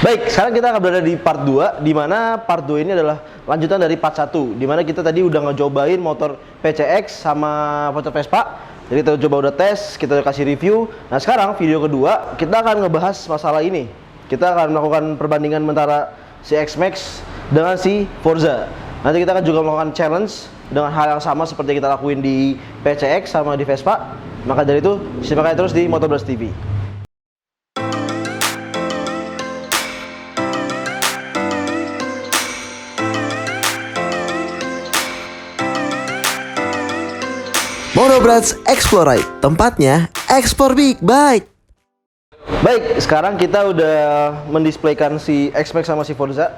Baik, sekarang kita akan berada di part 2, di mana part 2 ini adalah lanjutan dari part 1, di mana kita tadi udah ngecobain motor PCX sama motor Vespa. Jadi kita coba udah tes, kita udah kasih review. Nah sekarang video kedua, kita akan ngebahas masalah ini. Kita akan melakukan perbandingan antara si X-Max dengan si Forza. Nanti kita akan juga melakukan challenge dengan hal yang sama seperti kita lakuin di PCX sama di Vespa. Maka dari itu, simak aja terus di Motorblas TV. Monobrats Explorite, tempatnya ekspor big bike. Baik, sekarang kita udah mendisplaykan si X-Max sama si Forza.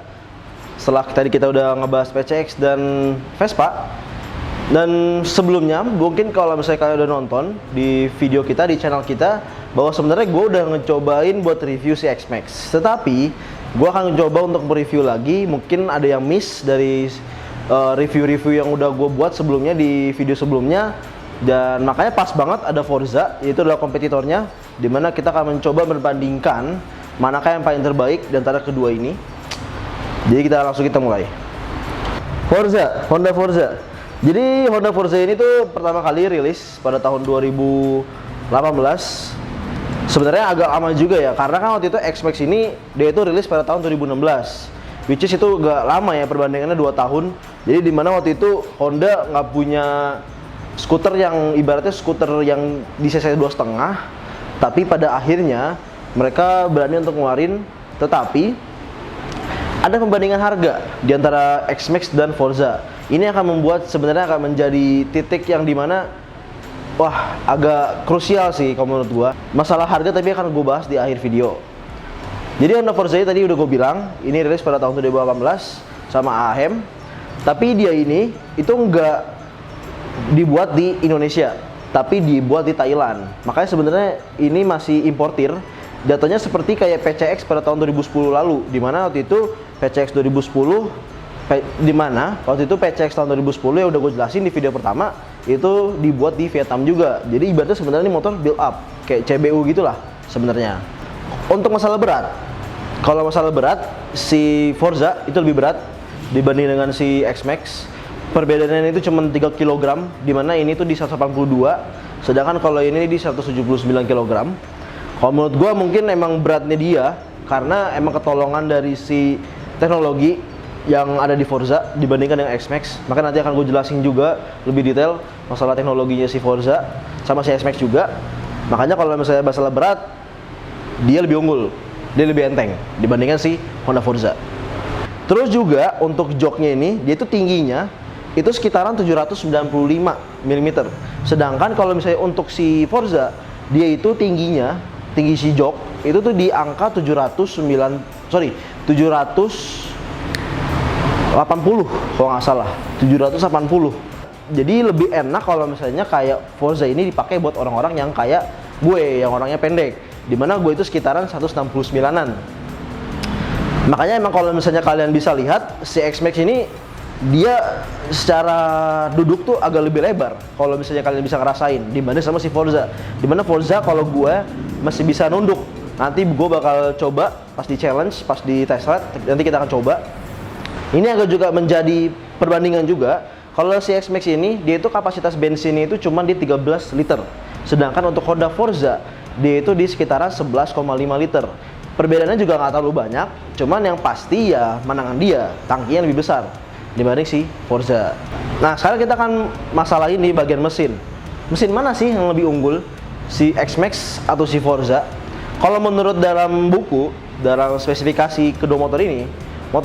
Setelah tadi kita udah ngebahas PCX dan Vespa. Dan sebelumnya, mungkin kalau misalnya kalian udah nonton di video kita, di channel kita, bahwa sebenarnya gue udah ngecobain buat review si X-Max. Tetapi, gue akan mencoba untuk mereview lagi. Mungkin ada yang miss dari review-review yang udah gue buat sebelumnya di video sebelumnya. Dan makanya pas banget ada Forza, yaitu adalah kompetitornya, dimana kita akan mencoba berbandingkan manakah yang paling terbaik di antara kedua ini. Jadi kita mulai. Forza, Honda Forza. Jadi Honda Forza ini tuh pertama kali rilis pada tahun 2018. Sebenarnya agak lama juga ya, karena kan waktu itu X-Max ini dia itu rilis pada tahun 2016. Which is itu agak lama ya, perbandingannya 2 tahun. Jadi dimana waktu itu Honda nggak punya skuter yang ibaratnya skuter yang di cc 2,5, tapi pada akhirnya mereka berani untuk ngeluarin. Tetapi ada pembandingan harga di antara X-Max dan Forza. Ini akan membuat sebenarnya akan menjadi titik yang dimana wah agak krusial sih kalau menurut gua. Masalah harga tapi akan gue bahas di akhir video. Jadi Honda Forza ini tadi udah gue bilang ini rilis pada tahun 2018 sama AHEM, tapi dia ini itu enggak dibuat di Indonesia, tapi dibuat di Thailand. Makanya sebenarnya ini masih importir. Jatuhnya seperti kayak PCX pada tahun 2010 lalu, dimana waktu itu PCX 2010, dimana waktu itu PCX tahun 2010 yang udah gue jelasin di video pertama, itu dibuat di Vietnam juga. Jadi ibaratnya sebenarnya ini motor build up, kayak CBU gitulah sebenarnya. Untuk masalah berat, kalau masalah berat, si Forza itu lebih berat dibanding dengan si X-Max. Perbedaannya itu cuma 3 kg, dimana ini tuh di 182, sedangkan kalau ini di 179 kg. Kalau menurut gua mungkin emang beratnya dia, karena emang ketolongan dari si teknologi yang ada di Forza dibandingkan dengan X-Max. Maka nanti akan gue jelasin juga lebih detail masalah teknologinya si Forza sama si X-Max juga. Makanya kalau misalnya masalah berat, dia lebih unggul, dia lebih enteng dibandingkan si Honda Forza. Terus juga untuk joknya ini, dia itu tingginya itu sekitaran 795 mm. Sedangkan kalau misalnya untuk si Forza, dia itu tinggi si jok itu tuh di angka 780 kalau nggak salah, 780. Jadi lebih enak kalau misalnya kayak Forza ini dipakai buat orang-orang yang kayak gue, yang orangnya pendek, dimana gue itu sekitaran 169an. Makanya emang kalau misalnya kalian bisa lihat si X-Max ini, dia secara duduk tuh agak lebih lebar kalau misalnya kalian bisa ngerasain dibanding sama si Forza. Dimana Forza kalau gue masih bisa nunduk. Nanti gue bakal coba pas di challenge, pas di test ride, nanti kita akan coba. Ini agak juga menjadi perbandingan juga. Kalau si X-Max ini, dia itu kapasitas bensinnya itu cuma di 13 liter. Sedangkan untuk Honda Forza, dia itu di sekitaran 11,5 liter. Perbedaannya juga nggak terlalu banyak, cuman yang pasti ya menangan dia, tangkinya lebih besar dibanding si Forza. Nah sekarang kita akan masalahin di bagian mesin. Mesin mana sih yang lebih unggul? Si X-Max atau si Forza? Kalau menurut dalam buku, dalam spesifikasi kedua motor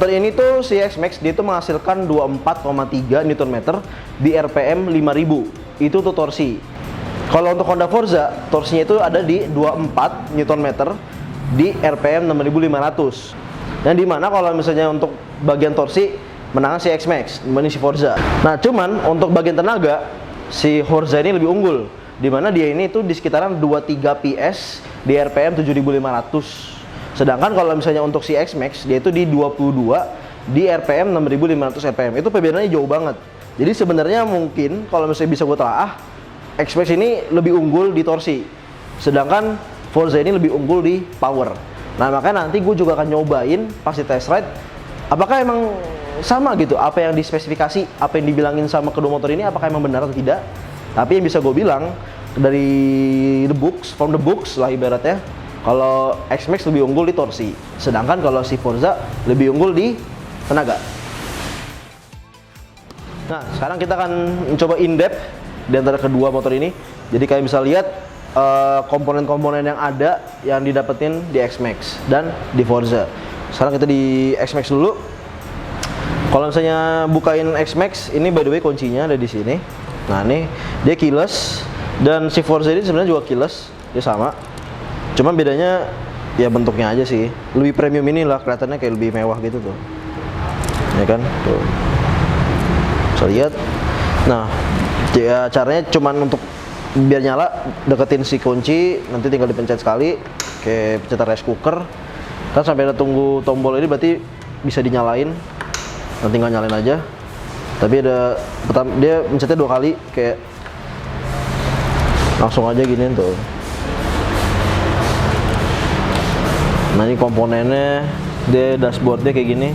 ini tuh si X-Max dia itu menghasilkan 24,3 Nm di RPM 5000. Itu tuh torsi. Kalau untuk Honda Forza, torsinya itu ada di 24 Nm di RPM 6500. Yang dimana kalau misalnya untuk bagian torsi menangan si X-Max dibanding si Forza. Nah cuman untuk bagian tenaga si Forza ini lebih unggul, dimana dia ini tuh di sekitaran 23 PS di RPM 7500. Sedangkan kalau misalnya untuk si X-Max dia itu di 22 di RPM 6500 RPM. Itu perbedaannya jauh banget. Jadi sebenarnya mungkin kalau misalnya bisa gue telaah, X-Max ini lebih unggul di torsi, sedangkan Forza ini lebih unggul di power. Nah makanya nanti gue juga akan nyobain pas di test ride, apakah emang sama gitu, apa yang dispesifikasi, apa yang dibilangin sama kedua motor ini, apakah emang benar atau tidak. Tapi yang bisa gue bilang dari the books, from the books lah ibaratnya, kalau X-Max lebih unggul di torsi, sedangkan kalau si Forza lebih unggul di tenaga. Nah, sekarang kita akan mencoba in-depth di antara kedua motor ini. Jadi kalian bisa lihat komponen-komponen yang ada yang didapetin di X-Max dan di Forza. Sekarang kita di X-Max dulu. Kalau misalnya bukain X-Max, ini by the way kuncinya ada di sini. Nah, ini dia keyless dan si Forza ini sebenarnya juga keyless, dia sama. Cuma bedanya ya bentuknya aja sih. Lebih premium ini lah, kelihatannya kayak lebih mewah gitu tuh. Ya kan? Tuh. Bisa lihat. Nah, ya caranya cuman untuk biar nyala, deketin si kunci, nanti tinggal dipencet sekali kayak pencetan rice cooker. Kan sampai ada tunggu tombol ini berarti bisa dinyalain. Nanti tinggal nyalain aja. Tapi ada dia mencetnya 2 kali kayak langsung aja gini tuh. Nah, ini komponennya, dia dashboardnya kayak gini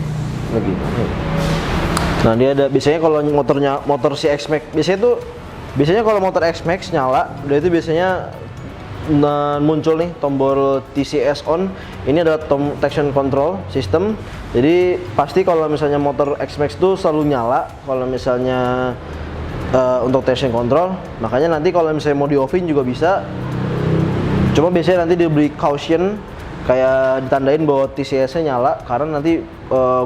lagi. Nah, dia ada biasanya kalau motor si X-Max biasanya kalau motor X-Max nyala, dia itu biasanya muncul nih tombol TCS on. Ini adalah traction control system. Jadi pasti kalau misalnya motor X-Max itu selalu nyala kalau misalnya untuk traction control. Makanya nanti kalau misalnya mau di offin juga bisa. Cuma biasanya nanti diberi caution kayak ditandain bahwa TCS-nya nyala karena nanti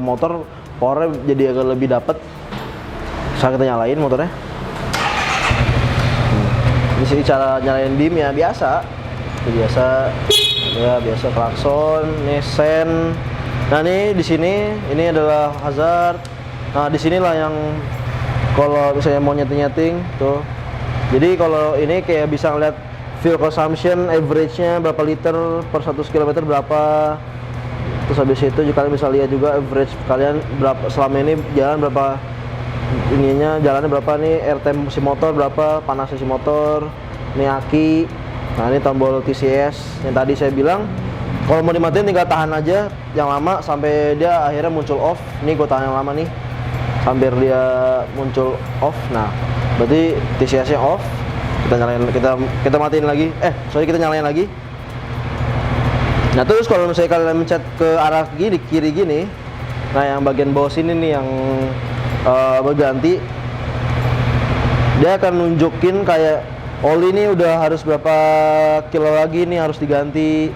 motor powernya jadi agak lebih dapet. Sekarang kita nyalain motornya. Di sini cara nyalain beam ya biasa, biasa klakson, ini sen. Nah, ini di sini ini adalah hazard. Nah, di sinilah yang kalau misalnya mau nyeting tuh. Jadi kalau ini kayak bisa ngeliat fuel consumption average-nya berapa liter per 100 km berapa. Terus habis itu kalian bisa lihat juga average kalian berapa selama ini jalan berapa, jalannya berapa nih, air temp si motor berapa, panasnya si motor, ini aki. Nah, ini tombol TCS yang tadi saya bilang kalau mau dimatiin tinggal tahan aja yang lama sampai dia akhirnya muncul off. Ini gue tahan yang lama nih sampai dia muncul off. Nah, berarti TCS nya off. Kita nyalain, kita matiin lagi. Kita nyalain lagi. Nah, terus kalau misalnya kalian mencet ke arah gini, kiri gini, nah yang bagian bawah sini nih yang berganti, dia akan nunjukin kayak oli ini udah harus berapa kilo lagi nih harus diganti.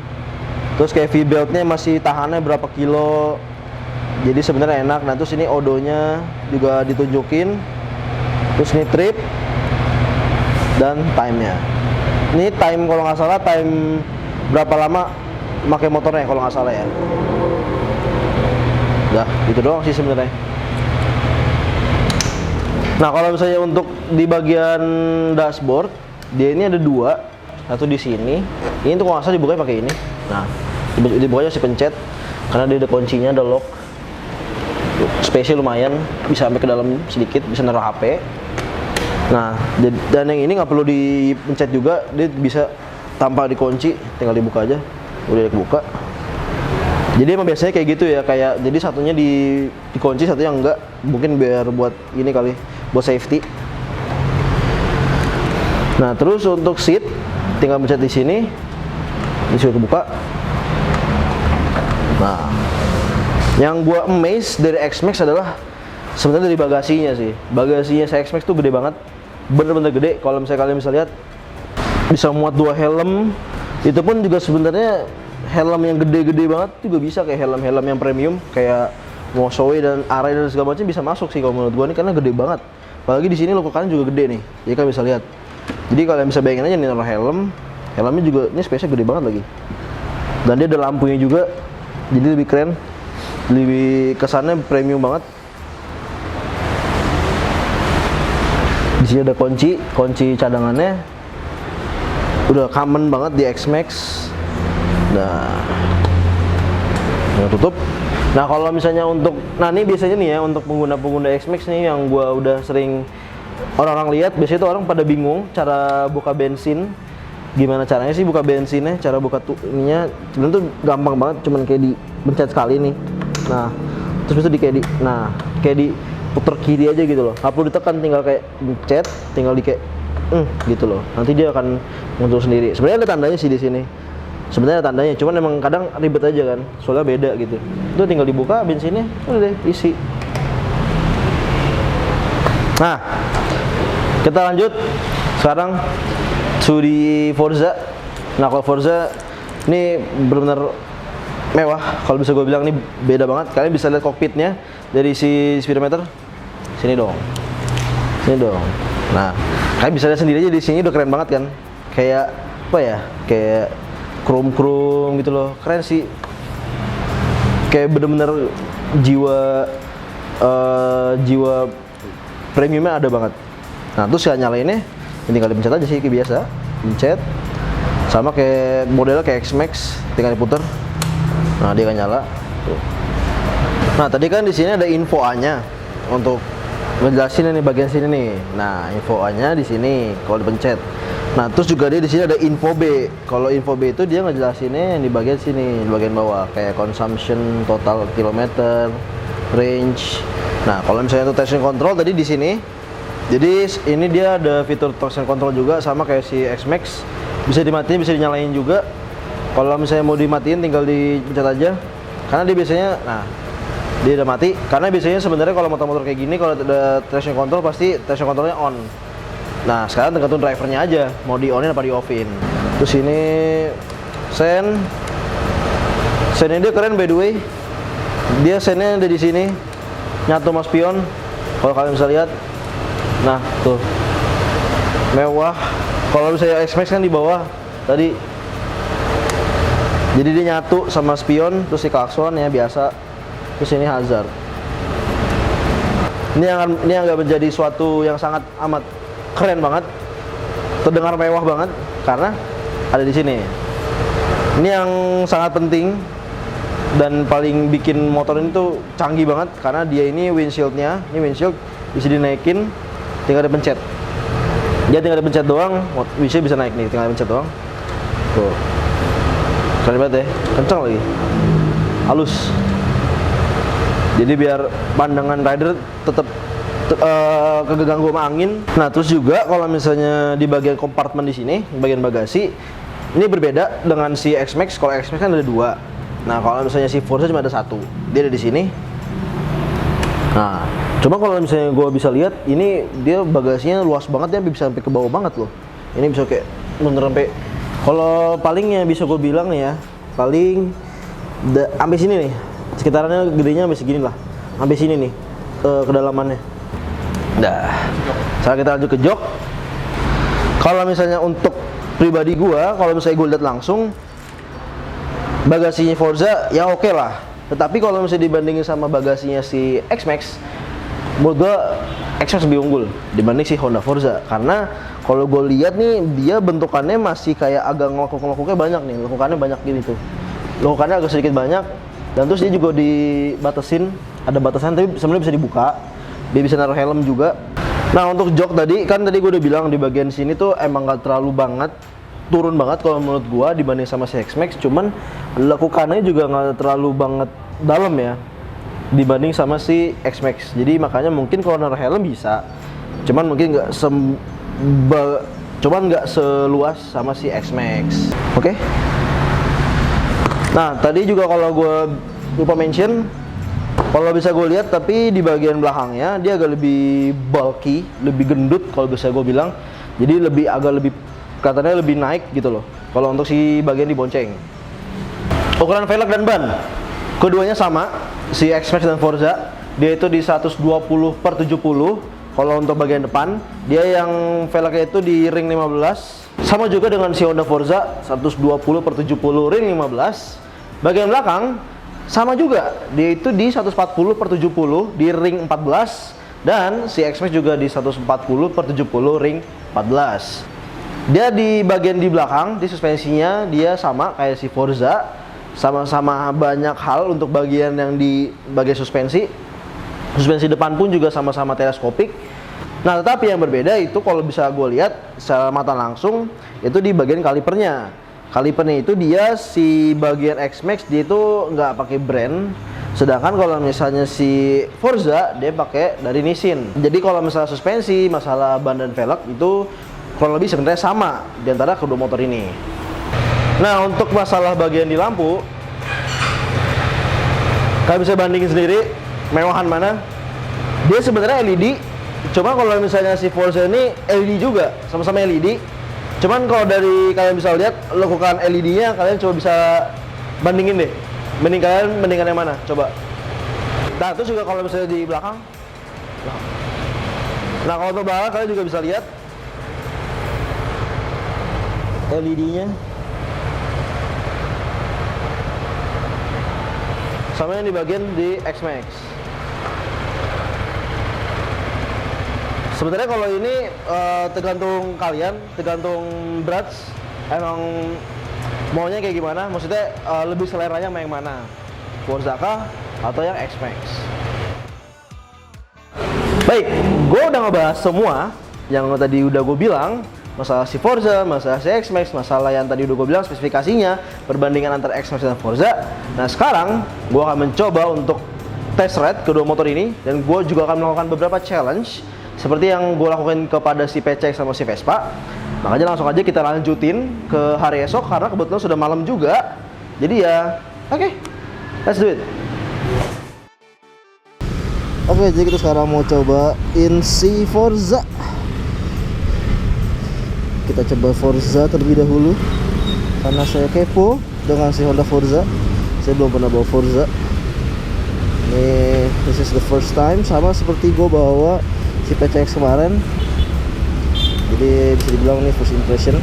Terus kayak V-beltnya masih tahannya berapa kilo. Jadi sebenarnya enak. Nah, terus ini odonya juga ditunjukin. Terus ini trip dan time-nya. Ini time kalau nggak salah time berapa lama pakai motornya kalau nggak salah ya. Udah, gitu doang sih sebenarnya. Nah, kalau misalnya untuk di bagian dashboard, dia ini ada 2, satu di sini. Ini tuh kalau nggak salah dibukanya pakai ini. Nah, dibukanya masih pencet karena dia ada kuncinya, ada lock. Space-nya lumayan, bisa sampai ke dalam sedikit, bisa naruh HP. Nah, dan yang ini nggak perlu dipencet juga, dia bisa tanpa dikunci, tinggal dibuka aja, udah dibuka. Jadi emang biasanya kayak gitu ya, kayak jadi satunya dikunci, satunya enggak, mungkin biar buat ini kali, buat safety. Nah, terus untuk seat tinggal pencet di sini, ini sudah kebuka. Nah, yang gua amazed dari X-Max adalah sebenarnya dari bagasinya sih. Bagasinya si X-Max tuh gede banget, bener-bener gede. Kalau misalnya kalian bisa lihat, bisa muat 2 helm. Itu pun juga sebenarnya helm yang gede-gede banget juga bisa, kayak helm-helm yang premium kayak Mosoe dan Arai dan segala macam bisa masuk sih kalau menurut gua nih, karena gede banget. Apalagi di sini logo kanan juga gede nih. Jadi kalian bisa lihat. Jadi kalian bisa bayangin aja nih naruh helmnya juga ini space-nya gede banget lagi. Dan dia ada lampunya juga. Jadi lebih keren. Lebih kesannya premium banget. Di sini ada kunci cadangannya. Udah common banget di X-Max. Nah, tutup. Nah, kalau misalnya ini biasanya nih ya untuk pengguna X-Max nih yang gua udah sering orang-orang lihat, biasanya itu orang pada bingung cara buka bensin. gimana caranya sih buka bensinnya, cara buka ininya sebenarnya tuh gampang banget, cuman kayak dipencet sekali nih. Nah, terus itu kayak diputer kiri aja gitu loh. Nggak perlu ditekan, tinggal kayak pencet, tinggal kayak gitu loh. Nanti dia akan muncul sendiri. Sebenarnya ada tandanya sih di sini. Sebenarnya ada tandanya, cuman emang kadang ribet aja kan. Soalnya beda gitu. Itu tinggal dibuka bensinnya, udah deh isi. Nah, kita lanjut sekarang di Forza. Nah, kalau Forza ini benar-benar mewah. Kalau bisa gue bilang ini beda banget. Kalian bisa lihat kokpitnya dari si speedometer. Sini dong. Nah, kalian bisa lihat sendiri aja di sini udah keren banget kan. Kayak apa ya? Kayak chrome gitu loh. Keren sih. Kayak bener-bener jiwa premiumnya ada banget. Nah, terus ya nyalainnya tinggal dipencet aja sih kayak biasa, pencet. Sama kayak modelnya kayak X-Max, tinggal diputer. Nah, dia akan nyala. Tuh. Nah, tadi kan di sini ada info A-nya untuk ngejelasin ini bagian sini nih. Nah, info A-nya di sini kalau dipencet. Nah, terus juga dia di sini ada info B. Kalau info B itu dia ngejelasinnya yang di bagian sini, di bagian bawah, kayak consumption, total kilometer, range. Nah, kalau misalnya itu traction control tadi di sini. Jadi ini dia ada fitur traction control juga sama kayak si X-Max. Bisa dimatiin, bisa dinyalain juga. Kalau misalnya mau dimatiin tinggal dipencet aja. Karena dia biasanya, nah dia udah mati. Karena biasanya sebenarnya kalau motor-motor kayak gini kalau ada traction control pasti traction controlnya on. Nah, sekarang tergantung drivernya aja mau di-onin apa di-offin. Terus ini sennya dia keren by the way. Dia sennya ada di sini. Nyatu sama spion. Kalau kalian bisa lihat. Nah, tuh. Mewah. Kalau misalnya X-Max kan di bawah tadi. Jadi dia nyatu sama spion, terus si klakson ya biasa. Terus ini hazard. Ini yang nggak menjadi suatu yang sangat amat keren banget, terdengar mewah banget karena ada di sini. Ini yang sangat penting dan paling bikin motor ini tuh canggih banget karena dia ini windshieldnya, ini windshield bisa dinaikin, tinggal dipencet. Dia tinggal dipencet doang, windshield bisa naik nih, tinggal dipencet doang. Tuh, keren banget ya, kencang lagi, halus. Jadi biar pandangan rider tetap keganggu sama angin. Nah, terus juga kalau misalnya di bagian kompartemen di sini, bagian bagasi, ini berbeda dengan si X-Max. Kalau X-Max kan ada 2. Nah, kalau misalnya si Forza cuma ada 1. Dia ada di sini. Nah, cuma kalau misalnya gue bisa lihat, ini dia bagasinya luas banget, dia bisa sampai ke bawah banget loh. Ini bisa kayak bener sampai, kalau palingnya bisa gue bilang nih ya, paling sampai sini nih, sekitarannya gedenya sampai segini lah, sampai sini nih kedalamannya. Dah, sekarang kita lanjut ke jok. Kalau misalnya untuk pribadi gua, kalau misalnya gue lihat langsung bagasinya Forza ya oke lah. Tetapi kalau misalnya dibandingin sama bagasinya si X-Max, menurut gua X-Max lebih unggul dibanding si Honda Forza. Karena kalau gue lihat nih dia bentukannya masih kayak agak ngelekuk-ngelekuknya banyak nih, lekukannya banyak gini tuh. Lekukannya agak sedikit banyak dan terus dia juga dibatasin, ada batasan tapi sebenarnya bisa dibuka. Dia bisa naruh helm juga. Nah, untuk jok tadi gue udah bilang di bagian sini tuh emang gak terlalu banget, turun banget kalau menurut gua dibanding sama si X-Max. Cuman lekukannya juga gak terlalu banget dalam ya dibanding sama si X-Max. Jadi makanya mungkin kalau naruh helm bisa, cuman mungkin nggak seluas sama si X-Max. Oke? Nah, tadi juga kalau gue lupa mention, kalau bisa gue lihat, tapi di bagian belakangnya dia agak lebih bulky, lebih gendut kalau bisa gue bilang. Jadi agak lebih kelihatannya lebih naik gitu loh. Kalau untuk si bagian di bonceng. Ukuran velg dan ban, keduanya sama, si X-Max dan Forza. Dia itu di 120/70. Kalau untuk bagian depan, dia yang velgnya itu di ring 15. Sama juga dengan si Honda Forza, 120/70 ring 15. Bagian belakang sama juga, dia itu di 140/70 di ring 14, dan si X-Max juga di 140/70 ring 14. Dia di bagian di belakang, di suspensinya dia sama kayak si Forza, sama-sama banyak hal untuk bagian yang di bagian suspensi. Suspensi depan pun juga sama-sama teleskopik. Nah, tetapi yang berbeda itu kalau bisa gue lihat secara mata langsung itu di bagian kalipernya. Kalipernya itu dia si bagian X-Max dia itu nggak pakai brand. Sedangkan kalau misalnya si Forza dia pakai dari Nissin. Jadi kalau misalnya suspensi, masalah ban dan velg itu kurang lebih sebenarnya sama di antara kedua motor ini. Nah, untuk masalah bagian di lampu, kalian bisa bandingin sendiri mewahan mana. Dia sebenarnya LED, cuma kalau misalnya si Forza ini LED juga, sama-sama LED. Cuman kalau dari kalian bisa lihat lekukan LED-nya, kalian coba bisa bandingin deh. Bandingkan yang mana? Coba. Nah, terus juga kalau misalnya di belakang. Nah, kalau untuk belakang kalian juga bisa lihat LED-nya. Sama yang di bagian di X-Max. Sebenarnya kalau ini tergantung kalian, tergantung Brats emang maunya kayak gimana, maksudnya lebih seleranya sama yang mana, Forza kah atau yang X-Max. Baik, gue udah ngebahas semua yang tadi udah gue bilang, masalah si Forza, masalah si X-Max, masalah yang tadi udah gue bilang spesifikasinya, perbandingan antara X-Max dan Forza. Nah, sekarang gue akan mencoba untuk test ride kedua motor ini, dan gue juga akan melakukan beberapa challenge seperti yang gue lakukan kepada si PCX sama si Vespa. Makanya langsung aja kita lanjutin ke hari esok karena kebetulan sudah malam juga. Jadi ya, oke, let's do it. Oke, jadi kita sekarang mau cobain si Forza. Kita coba Forza terlebih dahulu karena saya kepo dengan si Honda Forza. Saya belum pernah bawa Forza. Ini this is the first time, sama seperti gue bawa si PCX kemarin. Jadi bisa dibilang ini first impression.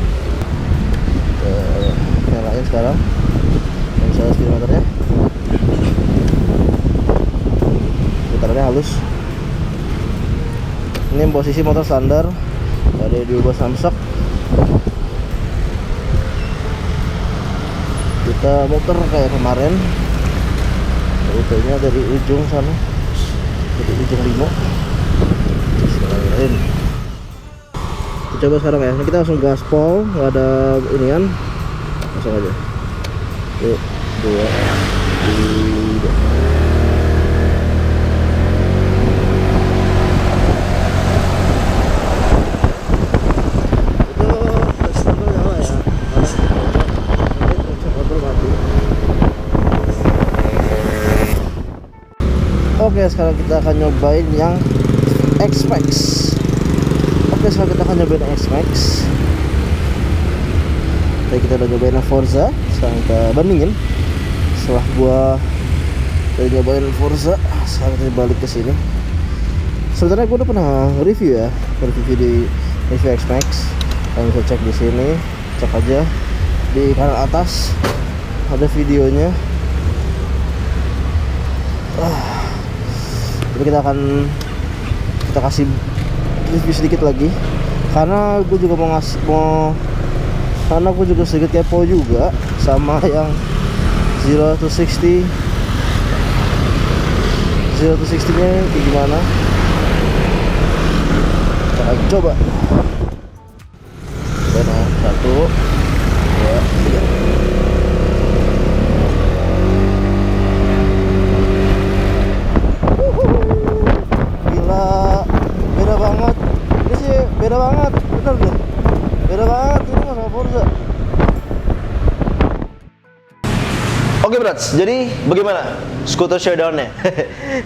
Nyalain sekarang. Misalnya speedometernya. Putarannya halus. Ini posisi motor standar, ada diubah samsak. Kita muter kayak kemarin. Rutenya dari ujung sana, dari ujung Limo. Kita coba sekarang ya. Ini kita langsung gaspol, nggak ada inian, langsung aja. Yuk, 2, 3. Oke, sekarang kita akan nyobain yang X-Max. Oke, sekarang kita akan nyobain X-Max. Tadi kita udah nyobain Forza, sekarang kita bandingin. Setelah gua tadi nyobain Forza, sekarang kita balik ke sini. Sebenarnya gua udah pernah review ya, review di review X-Max. Kalian bisa cek di sini, cek aja di kanan atas ada videonya. Jadi kita kasih review sedikit lagi karena gue juga karena gue juga sedikit kepo juga sama yang 0 to 60 nya kayak gimana. Kita akan coba. Nah, 1, 2, 3. Beda banget. Ini sih beda banget, bener deh. Beda banget ini sama Forza. Oke Brats, jadi bagaimana skuter showdown-nya?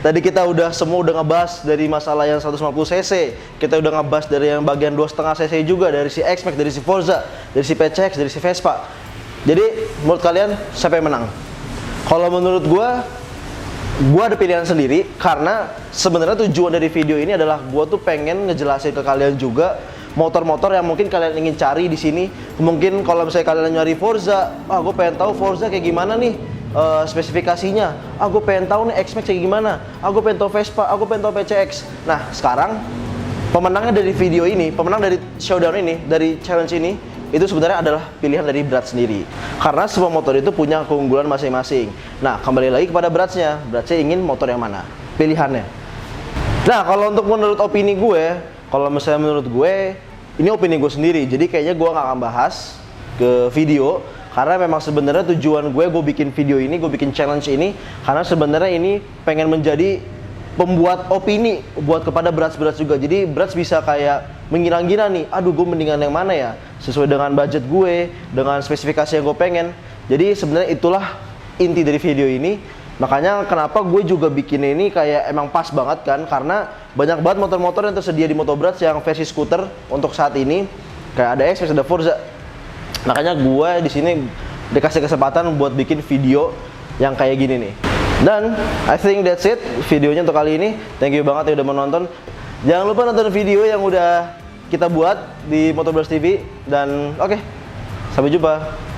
Tadi kita udah ngebahas dari masalah yang 150 cc. Kita udah ngebahas dari yang bagian 2,5 cc juga, dari si X-Max, dari si Forza, dari si PCX, dari si Vespa. Jadi menurut kalian siapa yang menang? Kalau menurut gua ada pilihan sendiri karena sebenarnya tujuan dari video ini adalah gua tuh pengen ngejelasin ke kalian juga motor-motor yang mungkin kalian ingin cari di sini. Mungkin kalau misalnya kalian nyari Forza, gue pengen tahu Forza kayak gimana nih spesifikasinya. Gue pengen tahu nih X-Max kayak gimana. Gue pengen tahu Vespa, gue pengen tahu PCX. Nah, sekarang pemenangnya dari video ini, pemenang dari showdown ini, dari challenge ini, itu sebenarnya adalah pilihan dari Brats sendiri. Karena semua motor itu punya keunggulan masing-masing. Nah, kembali lagi kepada Bratsnya. Bratsnya ingin motor yang mana? Pilihannya. Nah, kalau untuk menurut opini gue, kalau misalnya menurut gue, ini opini gue sendiri, jadi kayaknya gue nggak akan bahas ke video, karena memang sebenarnya tujuan gue bikin video ini, gue bikin challenge ini, karena sebenarnya ini pengen menjadi pembuat opini buat kepada Brats juga. Jadi Brats bisa kayak mengira-ngira nih, aduh gue mendingan yang mana ya, sesuai dengan budget gue, dengan spesifikasi yang gue pengen. Jadi sebenarnya itulah inti dari video ini. Makanya kenapa gue juga bikin ini kayak emang pas banget kan, karena banyak banget motor-motor yang tersedia di Motobrats yang versi skuter untuk saat ini, kayak ada X-Max, ada Forza. Makanya gue di sini dikasih kesempatan buat bikin video yang kayak gini nih. Dan I think that's it videonya untuk kali ini. Thank you banget yang udah menonton. Jangan lupa nonton video yang udah kita buat di Motobrats TV. Dan oke, sampai jumpa.